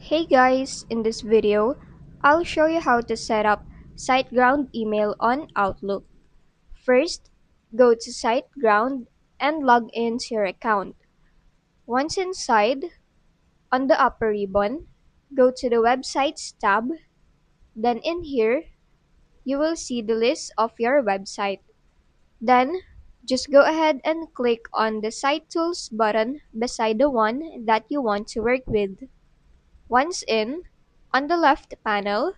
Hey guys, in this video, I'll show you how to set up Siteground email on Outlook. First, go to Siteground and log into your account. Once inside, on the upper ribbon, go to the Websites tab. Then in here, you will see the list of your website. Then, just go ahead and click on the Site Tools button beside the one that you want to work with. Once in, on the left panel,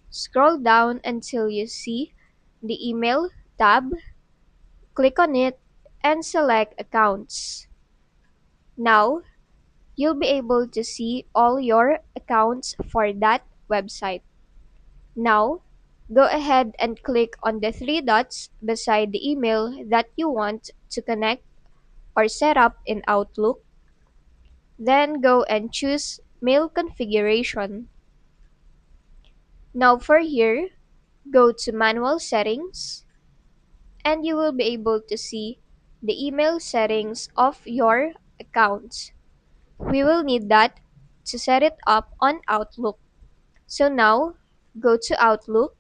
scroll down until you see the Email tab, click on it, and select Accounts. Now, you'll be able to see all your accounts for that website. Now, go ahead and click on the three dots beside the email that you want to connect or set up in Outlook. Then go and choose Mail Configuration. Now for here, go to Manual Settings, and you will be able to see the email settings of your accounts. We will need that to set it up on Outlook. So now, go to Outlook.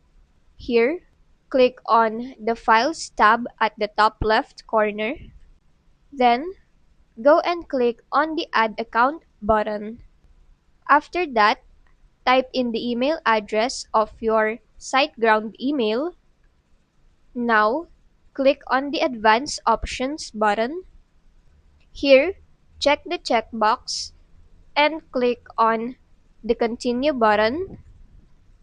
Here, click on the Files tab at the top left corner. Then, go and click on the Add Account button. After that, type in the email address of your SiteGround email. Now, click on the Advanced Options button. Here, check the checkbox and click on the Continue button.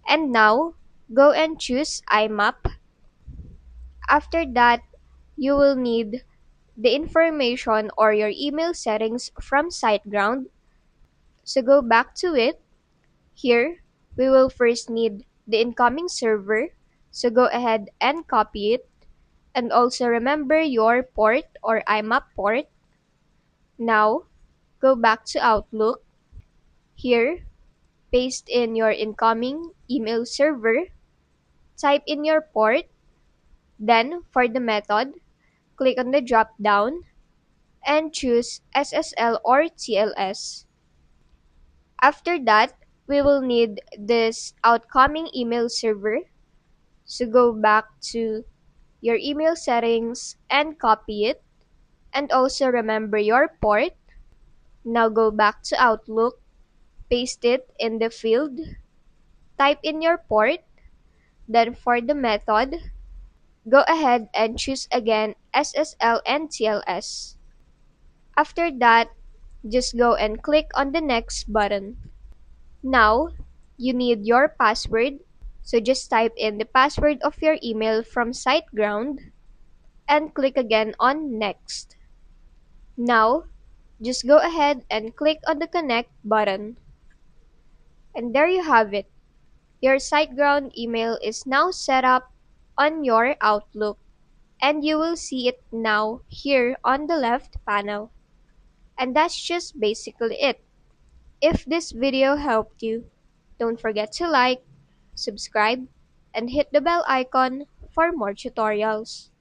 And now, go and choose IMAP. After that, you will need the information or your email settings from SiteGround. So go back to it. Here, we will first need the incoming server. So go ahead and copy it. And also remember your port or IMAP port. Now, go back to Outlook. Here, paste in your incoming email server. Type in your port. Then, for the method, click on the drop down and choose SSL or TLS. After that, we will need this outgoing email server. So go back to your email settings and copy it. And also remember your port. Now go back to Outlook, paste it in the field, type in your port, then for the method, go ahead and choose again SSL and TLS. After that, just go and click on the next button. Now, you need your password, so just type in the password of your email from SiteGround and click again on Next. Now, just go ahead and click on the Connect button. And there you have it. Your SiteGround email is now set up on your Outlook, and you will see it now here on the left panel. And that's just basically it. If this video helped you, don't forget to like, subscribe, and hit the bell icon for more tutorials.